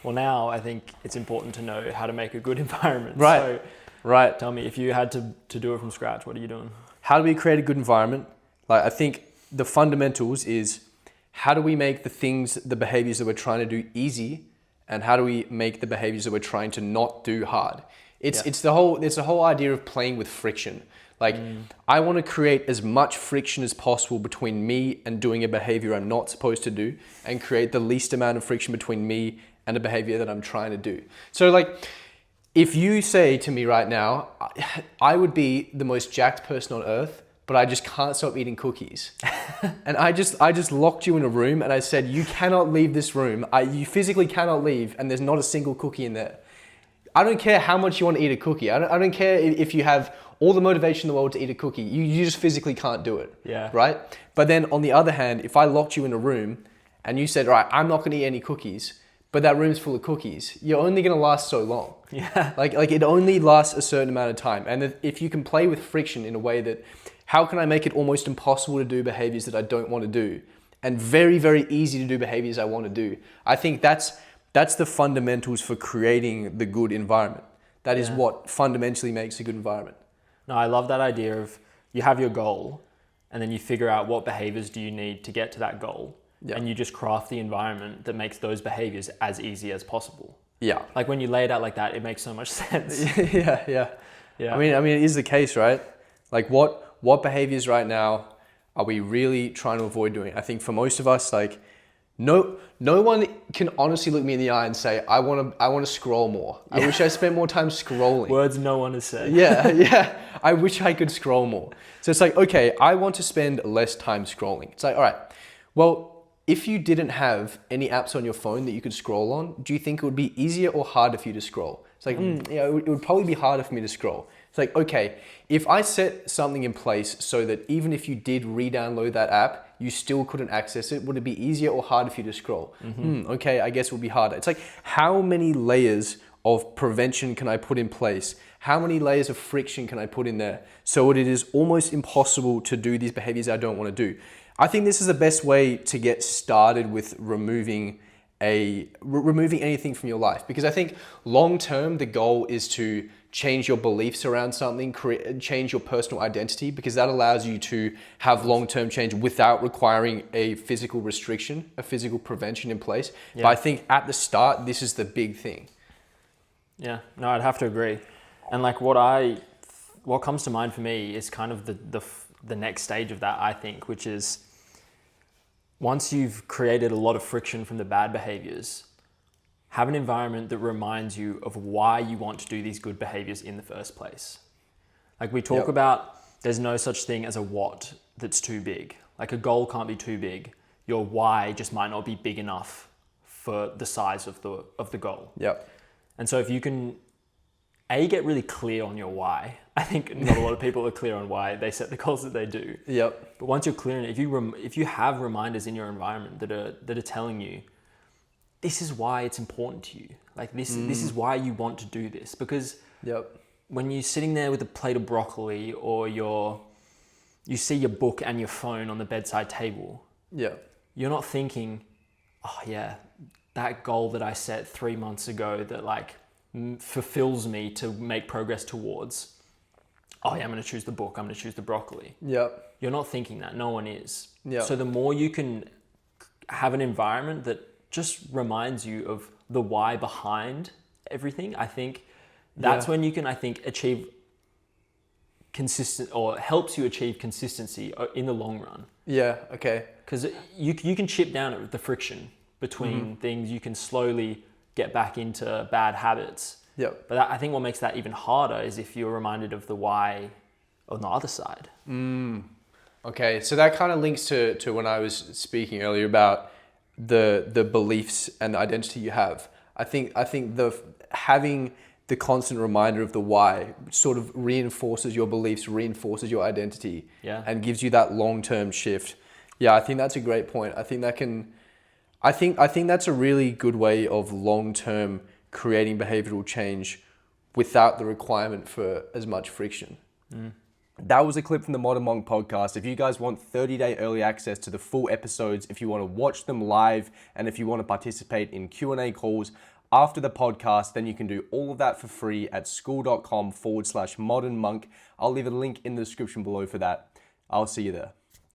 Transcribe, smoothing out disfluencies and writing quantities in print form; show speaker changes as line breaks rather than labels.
Well, now I think it's important to know how to make a good environment.
Right.
So
Right.
tell me, if you had to do it from scratch, what are you doing?
How do we create a good environment? Like, I think the fundamentals is how do we make the behaviors that we're trying to do easy, and how do we make the behaviors that we're trying to not do hard? It's the whole idea of playing with friction. Like, I want to create as much friction as possible between me and doing a behavior I'm not supposed to do, and create the least amount of friction between me and a behavior that I'm trying to do. So like, if you say to me right now, I would be the most jacked person on earth, but I just can't stop eating cookies. And I just locked you in a room and I said, you cannot leave this room. You physically cannot leave, and there's not a single cookie in there. I don't care how much you want to eat a cookie. I don't care if you have all the motivation in the world to eat a cookie. You just physically can't do it.
Yeah.
Right? But then on the other hand, if I locked you in a room and you said, all right, I'm not going to eat any cookies, but that room's full of cookies, you're only going to last so long.
Yeah.
Like it only lasts a certain amount of time. And if you can play with friction in a way that, how can I make it almost impossible to do behaviors that I don't want to do, and very, very easy to do behaviors I want to do? I think that's the fundamentals for creating the good environment. That is what fundamentally makes a good environment.
No, I love that idea of you have your goal and then you figure out what behaviors do you need to get to that goal. Yeah. And you just craft the environment that makes those behaviors as easy as possible.
Yeah.
Like when you lay it out like that, it makes so much sense.
Yeah. I mean, it is the case, right? Like what behaviors right now are we really trying to avoid doing? I think for most of us, like no one can honestly look me in the eye and say, I want to scroll more. I wish I spent more time scrolling.
Words no one has said.
Yeah. I wish I could scroll more. So it's like, okay, I want to spend less time scrolling. It's like, all right, well, if you didn't have any apps on your phone that you could scroll on, do you think it would be easier or harder for you to scroll? It's like, it would probably be harder for me to scroll. It's like, okay, if I set something in place so that even if you did re-download that app, you still couldn't access it, would it be easier or harder for you to scroll? Okay, I guess it would be harder. It's like, how many layers of prevention can I put in place? How many layers of friction can I put in there so it is almost impossible to do these behaviors I don't want to do? I think this is the best way to get started with removing anything from your life, because I think long term the goal is to change your beliefs around something, change your personal identity, because that allows you to have long-term change without requiring a physical restriction, a physical prevention in place. Yeah. But I think at the start, this is the big thing.
Yeah, no, I'd have to agree. And like what comes to mind for me is kind of the next stage of that, I think, which is once you've created a lot of friction from the bad behaviors, have an environment that reminds you of why you want to do these good behaviors in the first place. Like we talk about, there's no such thing as a what that's too big. Like a goal can't be too big. Your why just might not be big enough for the size of the goal.
Yep.
And so if you can get really clear on your why. I think not a lot of people are clear on why they set the goals that they do.
Yep.
But once you're clear, if you have reminders in your environment that are telling you, this is why it's important to you. Like this is why you want to do this. Because when you're sitting there with a plate of broccoli, or you see your book and your phone on the bedside table, you're not thinking, oh yeah, that goal that I set 3 months ago that like fulfills me to make progress towards, oh yeah, I'm going to choose the book, I'm going to choose the broccoli. You're not thinking that. No one is. So the more you can have an environment that just reminds you of the why behind everything, I think that's when you can, achieve consistent, or helps you achieve consistency in the long run.
Yeah, okay.
Because you can chip down at the friction between things. You can slowly get back into bad habits. But I think what makes that even harder is if you're reminded of the why on the other side.
Okay, so that kind of links to when I was speaking earlier about the beliefs and the identity you have. I think having the constant reminder of the why sort of reinforces your beliefs, reinforces your identity, and gives you that long-term shift. Yeah, I think that's a great point. I think that's a really good way of long-term creating behavioral change without the requirement for as much friction. That was a clip from the Modern Monk podcast. If you guys want 30-day early access to the full episodes, if you want to watch them live, and if you want to participate in Q&A calls, after the podcast, then you can do all of that for free at school.com/modernmonk. I'll leave a link in the description below for that. I'll see you there.